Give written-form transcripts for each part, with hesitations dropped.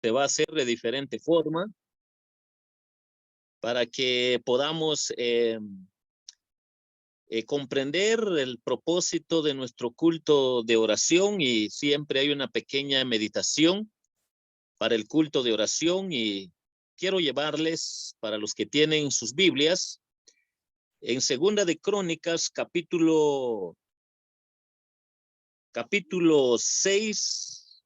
se va a hacer de diferente forma para que podamos comprender el propósito de nuestro culto de oración, y siempre hay una pequeña meditación para el culto de oración. Y quiero llevarles, para los que tienen sus Biblias, en Segunda de Crónicas, capítulo 6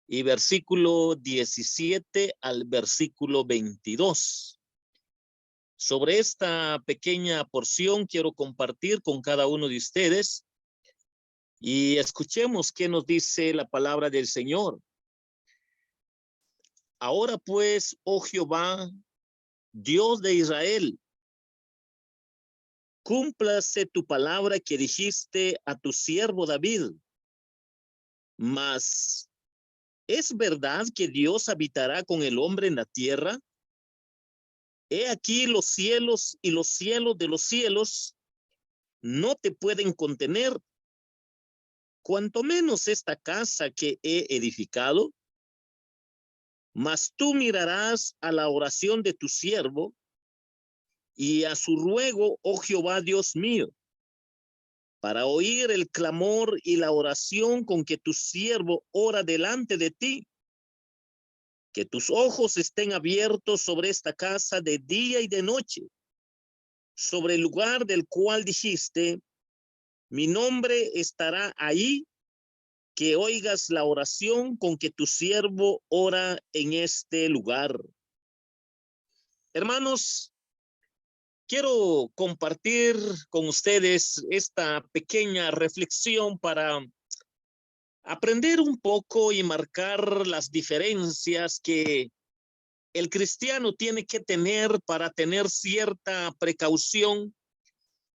y versículo 17 al versículo 22. Sobre esta pequeña porción quiero compartir con cada uno de ustedes y escuchemos qué nos dice la palabra del Señor. Ahora pues, oh Jehová, Dios de Israel, cúmplase tu palabra que dijiste a tu siervo David. Mas, ¿es verdad que Dios habitará con el hombre en la tierra? He aquí los cielos y los cielos de los cielos no te pueden contener, cuanto menos esta casa que he edificado. Mas tú mirarás a la oración de tu siervo y a su ruego, oh Jehová Dios mío, para oír el clamor y la oración con que tu siervo ora delante de ti. Que tus ojos estén abiertos sobre esta casa de día y de noche, sobre el lugar del cual dijiste, mi nombre estará ahí, que oigas la oración con que tu siervo ora en este lugar. Hermanos, quiero compartir con ustedes esta pequeña reflexión para aprender un poco y marcar las diferencias que el cristiano tiene que tener para tener cierta precaución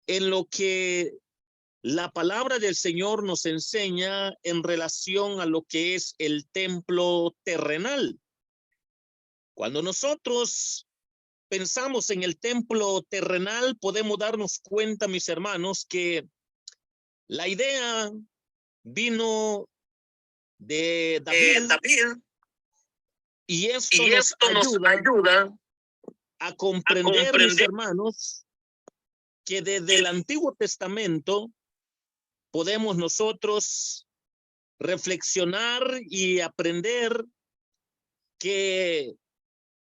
en lo que la palabra del Señor nos enseña en relación a lo que es el templo terrenal. Cuando nosotros pensamos en el templo terrenal, podemos darnos cuenta, mis hermanos, que la idea vino de David, y esto nos ayuda a comprender, mis hermanos, que desde el Antiguo Testamento podemos nosotros reflexionar y aprender que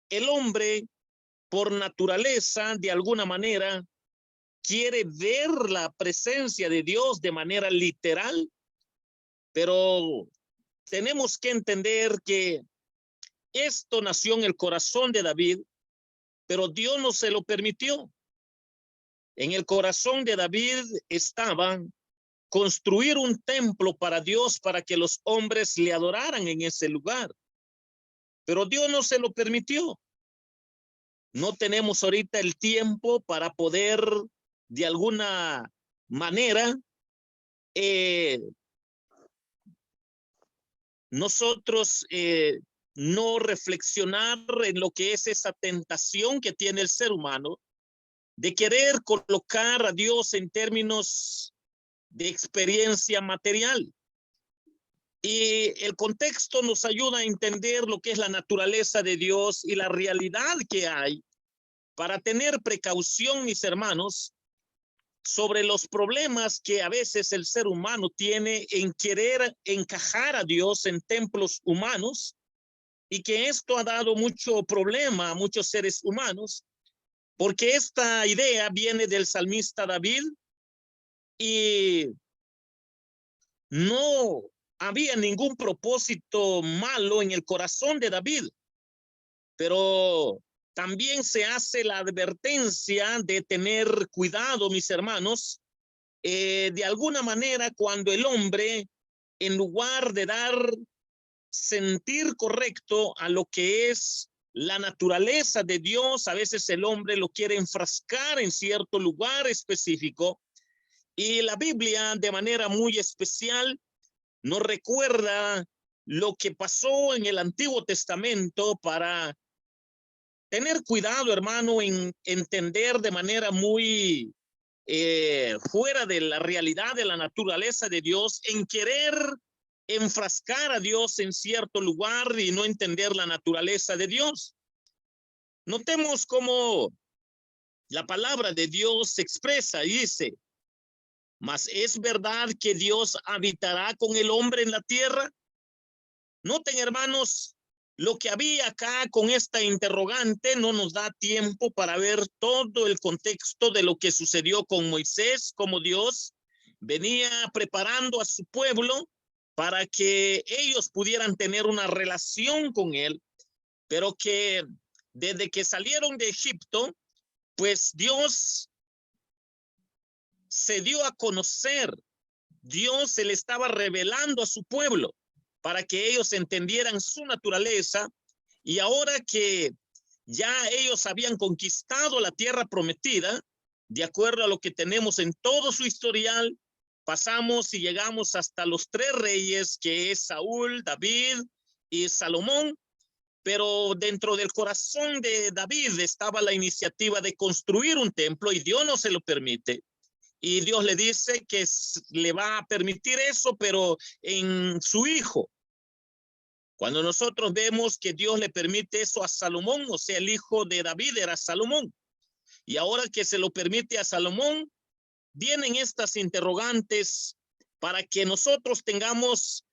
el hombre, por naturaleza, de alguna manera, quiere ver la presencia de Dios de manera literal, pero tenemos que entender que esto nació en el corazón de David, pero Dios no se lo permitió. En el corazón de David estaba construir un templo para Dios, para que los hombres le adoraran en ese lugar. Pero Dios no se lo permitió. No tenemos ahorita el tiempo para poder, de alguna manera, nosotros no reflexionar en lo que es esa tentación que tiene el ser humano de querer colocar a Dios en términos de experiencia material. Y el contexto nos ayuda a entender lo que es la naturaleza de Dios y la realidad que hay para tener precaución, mis hermanos, sobre los problemas que a veces el ser humano tiene en querer encajar a Dios en templos humanos, y que esto ha dado mucho problema a muchos seres humanos, porque esta idea viene del salmista David, y no había ningún propósito malo en el corazón de David, pero también se hace la advertencia de tener cuidado, mis hermanos, de alguna manera, cuando el hombre, en lugar de dar sentir correcto a lo que es la naturaleza de Dios, a veces el hombre lo quiere enfrascar en cierto lugar específico, y la Biblia de manera muy especial nos recuerda lo que pasó en el Antiguo Testamento para tener cuidado, hermano, en entender de manera muy fuera de la realidad de la naturaleza de Dios, en querer enfrascar a Dios en cierto lugar y no entender la naturaleza de Dios. Notemos cómo la palabra de Dios se expresa y dice, mas es verdad que Dios habitará con el hombre en la tierra. Noten, hermanos, lo que había acá con esta interrogante. No nos da tiempo para ver todo el contexto de lo que sucedió con Moisés, como Dios venía preparando a su pueblo para que ellos pudieran tener una relación con él, pero que desde que salieron de Egipto, pues Dios se dio a conocer. Dios se le estaba revelando a su pueblo para que ellos entendieran su naturaleza, y ahora que ya ellos habían conquistado la tierra prometida, de acuerdo a lo que tenemos en todo su historial, pasamos y llegamos hasta los 3 reyes, que es Saúl, David y Salomón, pero dentro del corazón de David estaba la iniciativa de construir un templo y Dios no se lo permite. Y Dios le dice que le va a permitir eso, pero en su hijo. Cuando nosotros vemos que Dios le permite eso a Salomón, o sea, el hijo de David era Salomón, y ahora que se lo permite a Salomón, vienen estas interrogantes para que nosotros tengamos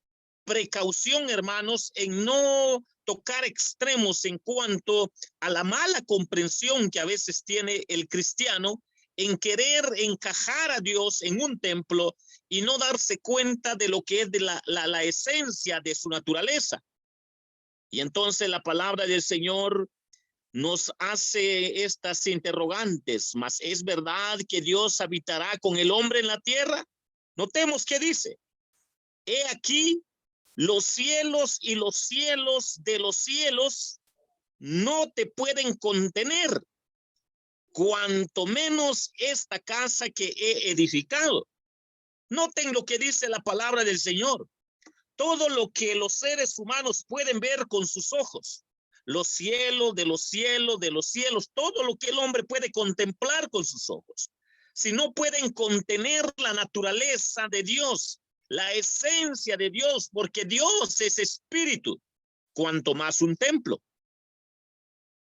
precaución, hermanos, en no tocar extremos en cuanto a la mala comprensión que a veces tiene el cristiano en querer encajar a Dios en un templo y no darse cuenta de lo que es de la esencia de su naturaleza. Y entonces la palabra del Señor nos hace estas interrogantes. Mas ¿es verdad que Dios habitará con el hombre en la tierra? Notemos qué dice. He aquí, los cielos y los cielos de los cielos no te pueden contener, cuanto menos esta casa que he edificado. Noten lo que dice la palabra del Señor. Todo lo que los seres humanos pueden ver con sus ojos, los cielos de los cielos de los cielos, todo lo que el hombre puede contemplar con sus ojos, si no pueden contener la naturaleza de Dios, la esencia de Dios, porque Dios es espíritu, cuanto más un templo.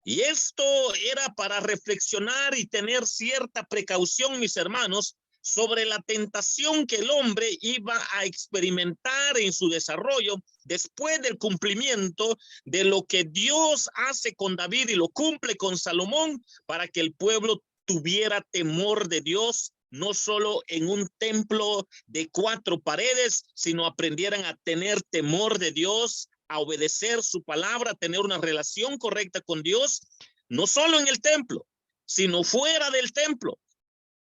Y esto era para reflexionar y tener cierta precaución, mis hermanos, sobre la tentación que el hombre iba a experimentar en su desarrollo después del cumplimiento de lo que Dios hace con David y lo cumple con Salomón, para que el pueblo tuviera temor de Dios, no solo en un templo de 4 paredes, sino aprendieran a tener temor de Dios, a obedecer su palabra, a tener una relación correcta con Dios, no solo en el templo, sino fuera del templo.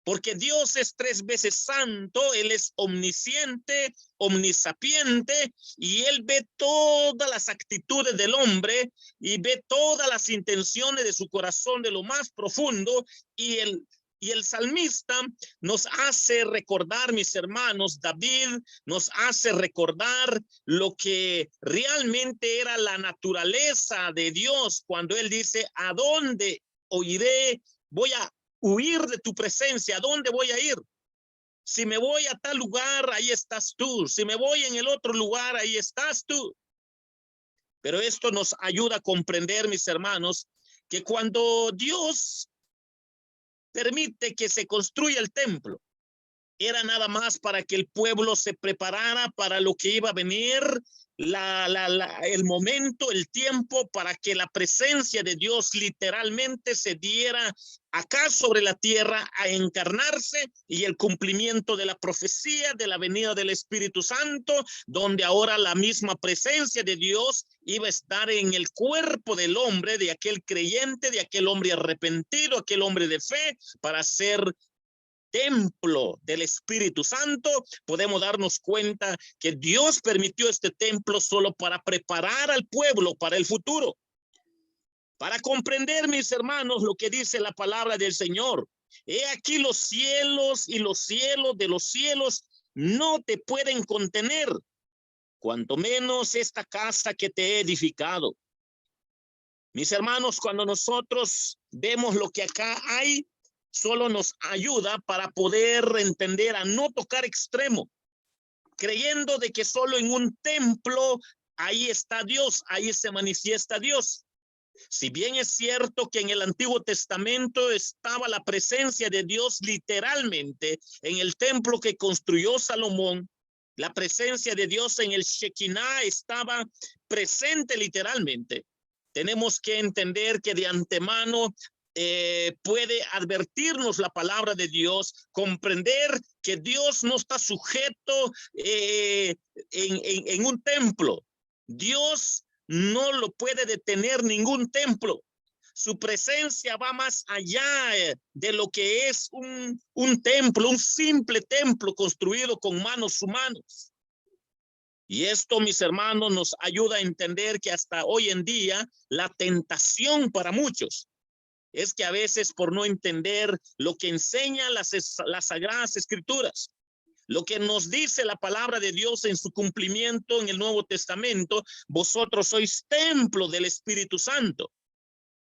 Porque Dios es 3 veces santo, Él es omnisciente, omnisapiente, y Él ve todas las actitudes del hombre y ve todas las intenciones de su corazón de lo más profundo, y el salmista nos hace recordar, mis hermanos, David nos hace recordar lo que realmente era la naturaleza de Dios cuando él dice, ¿a dónde oiré? Voy a huir de tu presencia. ¿A dónde voy a ir? Si me voy a tal lugar, ahí estás tú. Si me voy en el otro lugar, ahí estás tú. Pero esto nos ayuda a comprender, mis hermanos, que cuando Dios permite que se construya el templo, era nada más para que el pueblo se preparara para lo que iba a venir, el momento, el tiempo, para que la presencia de Dios literalmente se diera acá sobre la tierra a encarnarse, y el cumplimiento de la profecía de la venida del Espíritu Santo, donde ahora la misma presencia de Dios iba a estar en el cuerpo del hombre, de aquel creyente, de aquel hombre arrepentido, aquel hombre de fe, para ser templo del Espíritu Santo. Podemos darnos cuenta que Dios permitió este templo solo para preparar al pueblo para el futuro. Para comprender, mis hermanos, lo que dice la palabra del Señor. He aquí los cielos y los cielos de los cielos no te pueden contener, cuanto menos esta casa que te he edificado. Mis hermanos, cuando nosotros vemos lo que acá hay, solo nos ayuda para poder entender a no tocar extremo. creyendo de que solo en un templo ahí está Dios, ahí se manifiesta Dios. Si bien es cierto que en el Antiguo Testamento estaba la presencia de Dios literalmente en el templo que construyó Salomón, la presencia de Dios en el Shekinah estaba presente literalmente. Tenemos que entender que de antemano puede advertirnos la palabra de Dios, comprender que Dios no está sujeto en un templo. Dios no lo puede detener ningún templo. Su presencia va más allá de lo que es un templo, un simple templo construido con manos humanas. Y esto, mis hermanos, nos ayuda a entender que hasta hoy en día la tentación para muchos es que a veces por no entender lo que enseñan las Sagradas Escrituras, lo que nos dice la palabra de Dios en su cumplimiento en el Nuevo Testamento, vosotros sois templo del Espíritu Santo.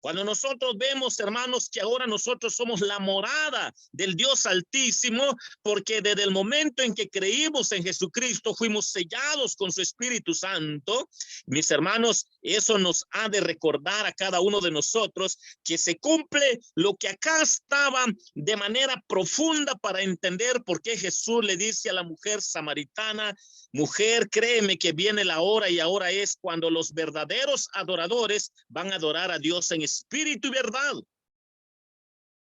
Cuando nosotros vemos, hermanos, que ahora nosotros somos la morada del Dios Altísimo, porque desde el momento en que creímos en Jesucristo, fuimos sellados con su Espíritu Santo. Mis hermanos, eso nos ha de recordar a cada uno de nosotros que se cumple lo que acá estaba de manera profunda para entender por qué Jesús le dice a la mujer samaritana: mujer, créeme que viene la hora y ahora es cuando los verdaderos adoradores van a adorar a Dios en espíritu y verdad.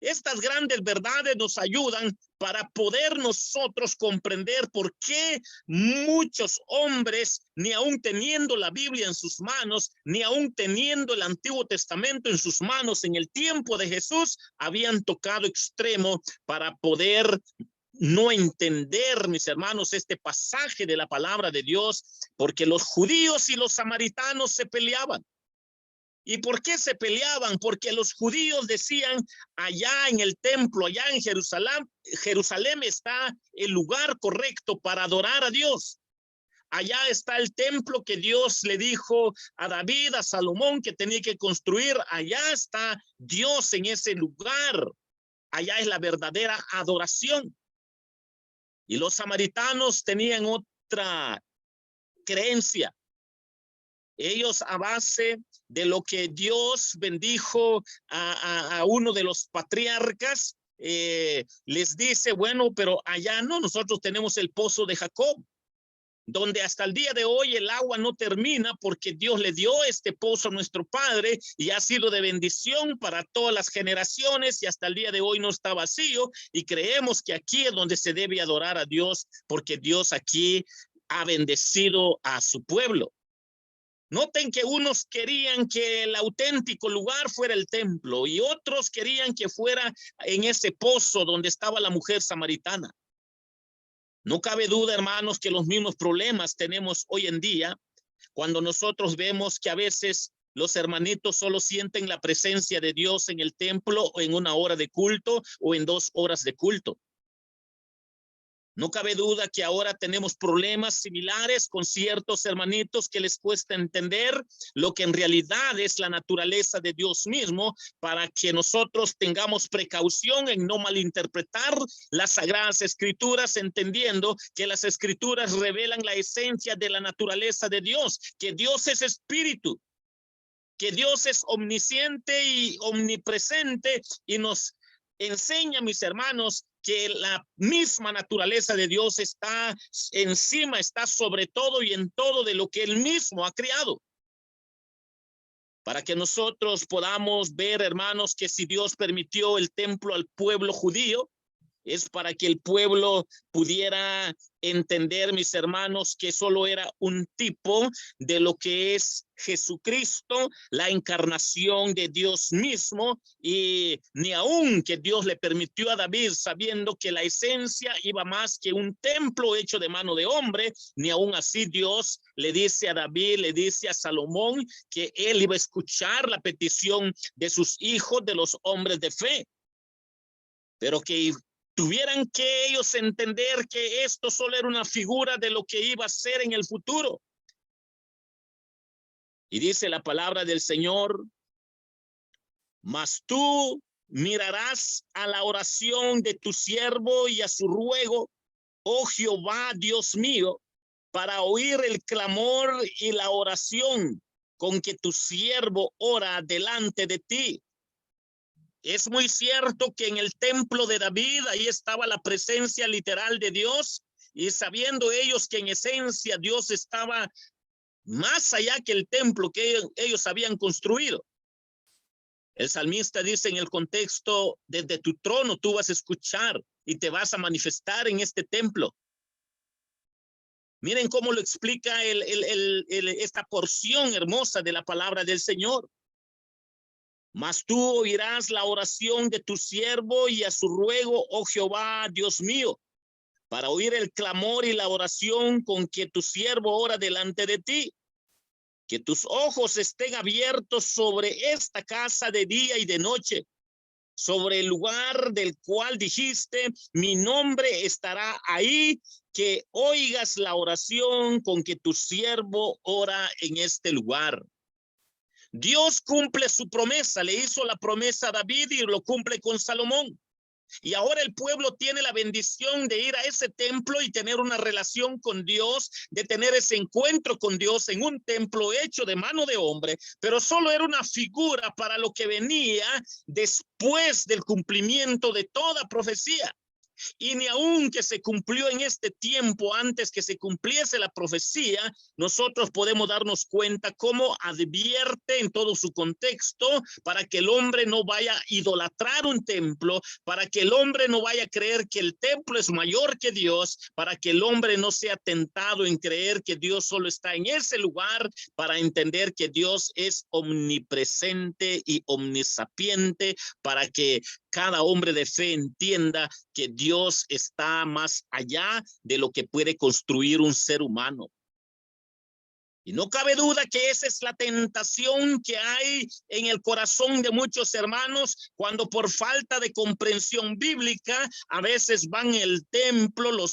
Estas grandes verdades nos ayudan para poder nosotros comprender por qué muchos hombres, ni aún teniendo la Biblia en sus manos, ni aún teniendo el Antiguo Testamento en sus manos en el tiempo de Jesús, habían tocado extremo para poder no entender, mis hermanos, este pasaje de la palabra de Dios, porque los judíos y los samaritanos se peleaban. ¿Y por qué se peleaban? Porque los judíos decían: allá en el templo, allá en Jerusalén está el lugar correcto para adorar a Dios. Allá está el templo que Dios le dijo a David, a Salomón, que tenía que construir. Allá está Dios en ese lugar. Allá es la verdadera adoración. Y los samaritanos tenían otra creencia. Ellos, a base de lo que Dios bendijo a uno de los patriarcas, les dice: bueno, pero allá no, nosotros tenemos el pozo de Jacob, donde hasta el día de hoy el agua no termina, porque Dios le dio este pozo a nuestro padre y ha sido de bendición para todas las generaciones, y hasta el día de hoy no está vacío, y creemos que aquí es donde se debe adorar a Dios, porque Dios aquí ha bendecido a su pueblo. Noten que unos querían que el auténtico lugar fuera el templo y otros querían que fuera en ese pozo donde estaba la mujer samaritana. No cabe duda, hermanos, que los mismos problemas tenemos hoy en día cuando nosotros vemos que a veces los hermanitos solo sienten la presencia de Dios en el templo o en una hora de culto o en 2 horas de culto. No cabe duda que ahora tenemos problemas similares con ciertos hermanitos que les cuesta entender lo que en realidad es la naturaleza de Dios mismo, para que nosotros tengamos precaución en no malinterpretar las Sagradas Escrituras, entendiendo que las Escrituras revelan la esencia de la naturaleza de Dios, que Dios es espíritu, que Dios es omnisciente y omnipresente, y nos enseña, mis hermanos, que la misma naturaleza de Dios está encima, está sobre todo y en todo de lo que Él mismo ha creado. Para que nosotros podamos ver, hermanos, que si Dios permitió el templo al pueblo judío, es para que el pueblo pudiera entender, mis hermanos, que solo era un tipo de lo que es Jesucristo, la encarnación de Dios mismo, y ni aun que Dios le permitió a David, sabiendo que la esencia iba más que un templo hecho de mano de hombre, ni aun así Dios le dice a David, le dice a Salomón, que él iba a escuchar la petición de sus hijos, de los hombres de fe, pero que tuvieran que ellos entender que esto solo era una figura de lo que iba a ser en el futuro. Y dice la palabra del Señor: mas tú mirarás a la oración de tu siervo y a su ruego, oh Jehová, Dios mío, para oír el clamor y la oración con que tu siervo ora delante de ti. Es muy cierto que en el templo de David ahí estaba la presencia literal de Dios, y sabiendo ellos que en esencia Dios estaba más allá que el templo que ellos habían construido. El salmista dice en el contexto: desde tu trono tú vas a escuchar y te vas a manifestar en este templo. Miren cómo lo explica esta porción hermosa de la palabra del Señor. Mas tú oirás la oración de tu siervo y a su ruego, oh Jehová, Dios mío, para oír el clamor y la oración con que tu siervo ora delante de ti. Que tus ojos estén abiertos sobre esta casa de día y de noche, sobre el lugar del cual dijiste, mi nombre estará ahí, que oigas la oración con que tu siervo ora en este lugar. Dios cumple su promesa, le hizo la promesa a David y lo cumple con Salomón. Y ahora el pueblo tiene la bendición de ir a ese templo y tener una relación con Dios, de tener ese encuentro con Dios en un templo hecho de mano de hombre, pero solo era una figura para lo que venía después del cumplimiento de toda profecía. Y ni aun que se cumplió en este tiempo, antes que se cumpliese la profecía, nosotros podemos darnos cuenta cómo advierte en todo su contexto para que el hombre no vaya a idolatrar un templo, para que el hombre no vaya a creer que el templo es mayor que Dios, para que el hombre no sea tentado en creer que Dios solo está en ese lugar, para entender que Dios es omnipresente y omnisapiente, para que cada hombre de fe entienda que Dios está más allá de lo que puede construir un ser humano. Y no cabe duda que esa es la tentación que hay en el corazón de muchos hermanos cuando por falta de comprensión bíblica a veces van al templo,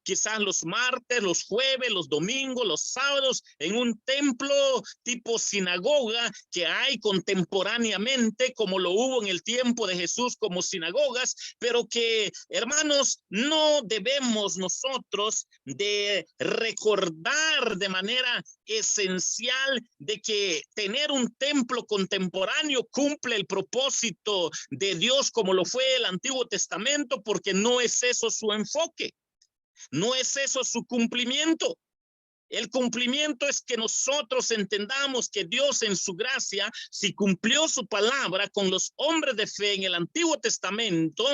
quizás los martes, los jueves, los domingos, los sábados, en un templo tipo sinagoga que hay contemporáneamente, como lo hubo en el tiempo de Jesús como sinagogas, pero que, hermanos, no debemos nosotros de recordar de manera esencial de que tener un templo contemporáneo cumple el propósito de Dios como lo fue el Antiguo Testamento, porque no es eso su enfoque. No es eso su cumplimiento. El cumplimiento es que nosotros entendamos que Dios en su gracia, si cumplió su palabra con los hombres de fe en el Antiguo Testamento,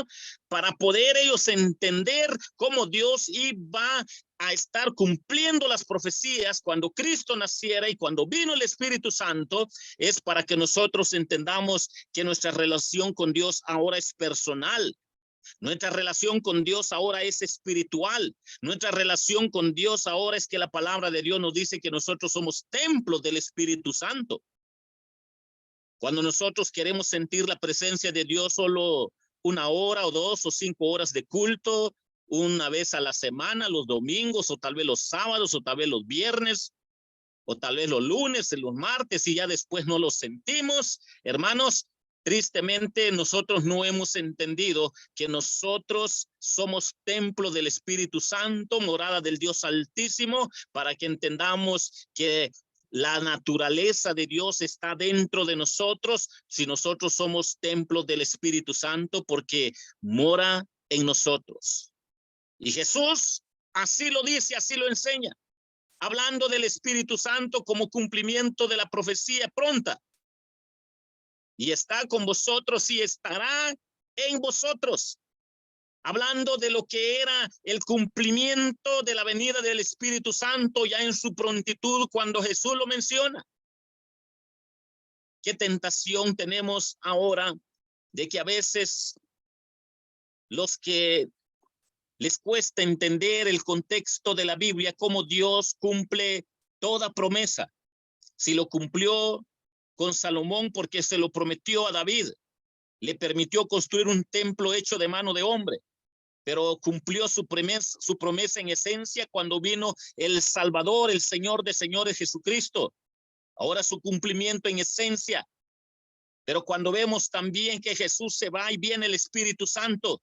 para poder ellos entender cómo Dios iba a estar cumpliendo las profecías cuando Cristo naciera y cuando vino el Espíritu Santo, es para que nosotros entendamos que nuestra relación con Dios ahora es personal. Nuestra relación con Dios ahora es espiritual. Nuestra relación con Dios ahora es que la palabra de Dios nos dice que nosotros somos templos del Espíritu Santo. Cuando nosotros queremos sentir la presencia de Dios solo 1 hora o 2 o 5 horas de culto, una vez a la semana, los domingos o tal vez los sábados o tal vez los viernes o tal vez los lunes, los martes, y ya después no los sentimos, hermanos. Tristemente, nosotros no hemos entendido que nosotros somos templo del Espíritu Santo, morada del Dios Altísimo, para que entendamos que la naturaleza de Dios está dentro de nosotros, si nosotros somos templo del Espíritu Santo, porque mora en nosotros. Y Jesús así lo dice, así lo enseña, hablando del Espíritu Santo como cumplimiento de la profecía pronta. Y está con vosotros y estará en vosotros. Hablando de lo que era el cumplimiento de la venida del Espíritu Santo ya en su prontitud cuando Jesús lo menciona. Qué tentación tenemos ahora de que a veces los que les cuesta entender el contexto de la Biblia, cómo Dios cumple toda promesa. Si lo cumplió con Salomón porque se lo prometió a David, le permitió construir un templo hecho de mano de hombre, pero cumplió su promesa en esencia cuando vino el Salvador, el Señor de señores, Jesucristo. Ahora su cumplimiento en esencia. Pero cuando vemos también que Jesús se va y viene el Espíritu Santo,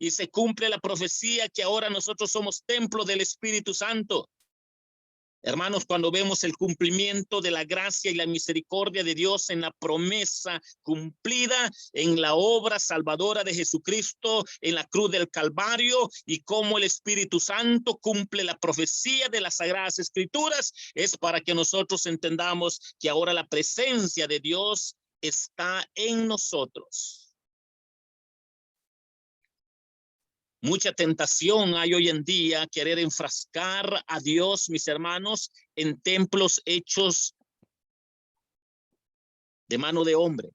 y se cumple la profecía que ahora nosotros somos templo del Espíritu Santo. Hermanos, cuando vemos el cumplimiento de la gracia y la misericordia de Dios en la promesa cumplida en la obra salvadora de Jesucristo en la cruz del Calvario, y cómo el Espíritu Santo cumple la profecía de las Sagradas Escrituras, es para que nosotros entendamos que ahora la presencia de Dios está en nosotros. Mucha tentación hay hoy en día querer enfrascar a Dios, mis hermanos, en templos hechos de mano de hombre.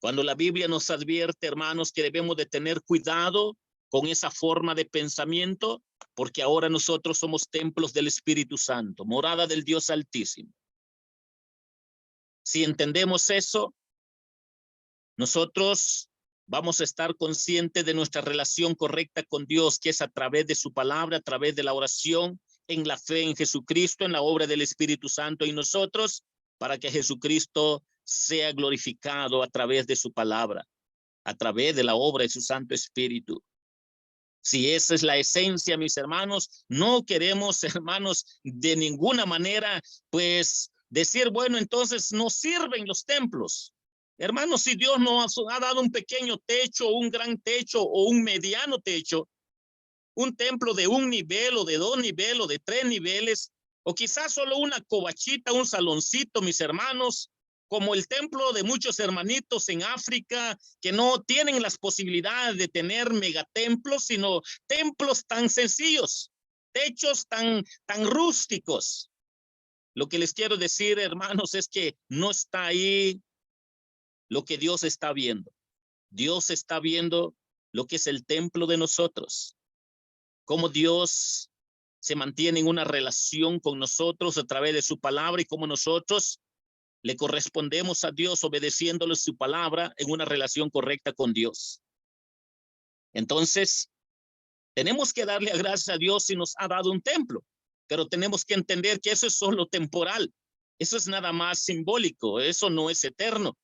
Cuando la Biblia nos advierte, hermanos, que debemos de tener cuidado con esa forma de pensamiento, porque ahora nosotros somos templos del Espíritu Santo, morada del Dios Altísimo. Si entendemos eso, nosotros vamos a estar conscientes de nuestra relación correcta con Dios, que es a través de su palabra, a través de la oración, en la fe en Jesucristo, en la obra del Espíritu Santo y nosotros, para que Jesucristo sea glorificado a través de su palabra, a través de la obra de su Santo Espíritu. Si esa es la esencia, mis hermanos, no queremos, hermanos, de ninguna manera, pues, decir, bueno, entonces no sirven los templos. Hermanos, si Dios nos ha dado un pequeño techo, un gran techo o un mediano techo, un templo de un nivel o de 2 niveles o de 3 niveles, o quizás solo una covachita, un saloncito, mis hermanos, como el templo de muchos hermanitos en África que no tienen las posibilidades de tener megatemplos, sino templos tan sencillos, techos tan rústicos. Lo que les quiero decir, hermanos, es que no está ahí lo que Dios está viendo. Dios está viendo lo que es el templo de nosotros, cómo Dios se mantiene en una relación con nosotros a través de su palabra y cómo nosotros le correspondemos a Dios obedeciéndole su palabra en una relación correcta con Dios. Entonces, tenemos que darle gracias a Dios si nos ha dado un templo, pero tenemos que entender que eso es solo temporal. Eso es nada más simbólico, eso no es eterno.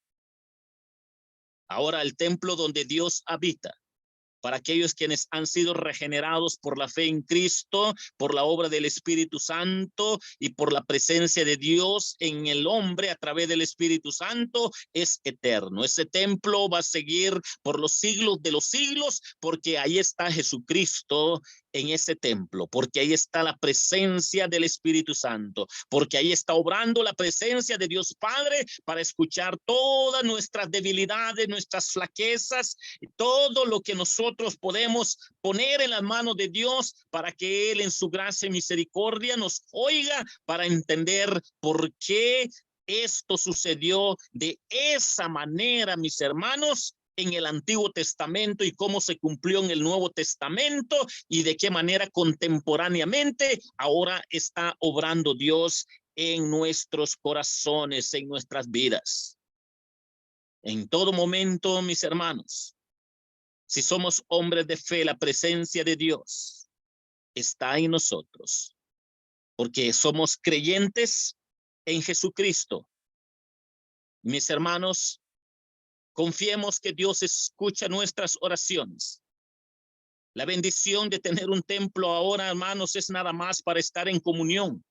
Ahora el templo donde Dios habita, para aquellos quienes han sido regenerados por la fe en Cristo, por la obra del Espíritu Santo y por la presencia de Dios en el hombre a través del Espíritu Santo, es eterno. Ese templo va a seguir por los siglos de los siglos, porque ahí está Jesucristo en ese templo, porque ahí está la presencia del Espíritu Santo, porque ahí está obrando la presencia de Dios Padre para escuchar todas nuestras debilidades, nuestras flaquezas, y todo lo que nosotros podemos poner en las manos de Dios para que Él en su gracia y misericordia nos oiga para entender por qué esto sucedió de esa manera, mis hermanos, en el Antiguo Testamento y cómo se cumplió en el Nuevo Testamento y de qué manera contemporáneamente ahora está obrando Dios en nuestros corazones, en nuestras vidas. En todo momento, mis hermanos, si somos hombres de fe, la presencia de Dios está en nosotros, porque somos creyentes en Jesucristo. Mis hermanos, confiemos que Dios escucha nuestras oraciones. La bendición de tener un templo ahora, hermanos, es nada más para estar en comunión.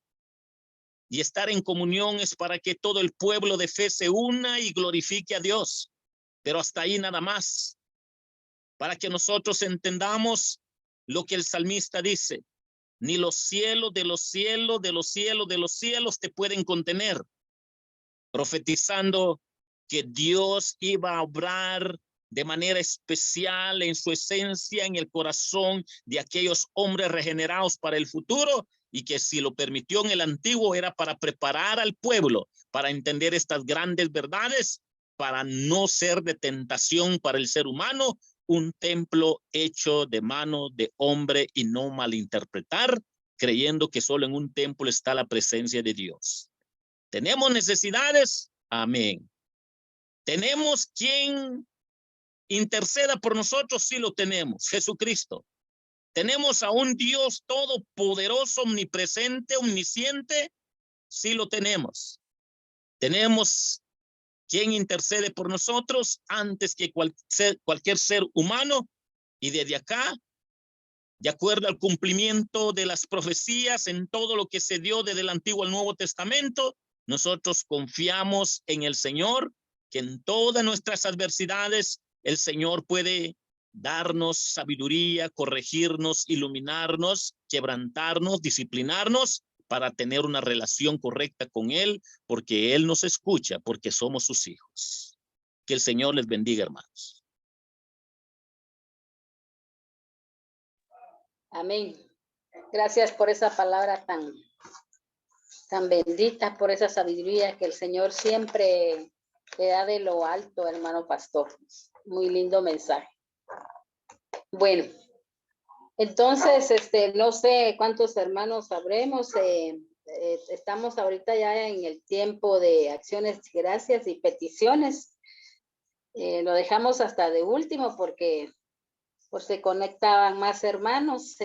Y estar en comunión es para que todo el pueblo de fe se una y glorifique a Dios. Pero hasta ahí nada más. Para que nosotros entendamos lo que el salmista dice. Ni los cielos de los cielos, de los cielos, de los cielos te pueden contener. Profetizando que Dios iba a obrar de manera especial en su esencia, en el corazón de aquellos hombres regenerados para el futuro, y que si lo permitió en el antiguo era para preparar al pueblo, para entender estas grandes verdades, para no ser de tentación para el ser humano, un templo hecho de mano de hombre y no malinterpretar, creyendo que solo en un templo está la presencia de Dios. ¿Tenemos necesidades? Amén. ¿Tenemos quien interceda por nosotros? Sí lo tenemos, Jesucristo. ¿Tenemos a un Dios todopoderoso, omnipresente, omnisciente? Sí lo tenemos. ¿Tenemos quien intercede por nosotros antes que cualquier ser humano? Y desde acá, de acuerdo al cumplimiento de las profecías en todo lo que se dio desde el Antiguo al Nuevo Testamento, nosotros confiamos en el Señor, que en todas nuestras adversidades el Señor puede darnos sabiduría, corregirnos, iluminarnos, quebrantarnos, disciplinarnos para tener una relación correcta con Él, porque Él nos escucha, porque somos sus hijos. Que el Señor les bendiga, hermanos. Amén. Gracias por esa palabra tan bendita, por esa sabiduría que el Señor siempre le da de lo alto, hermano pastor. Muy lindo mensaje. Bueno, entonces, no sé cuántos hermanos habremos. Estamos ahorita ya en el tiempo de acciones, gracias y peticiones. Lo dejamos hasta de último porque pues, se conectaban más hermanos.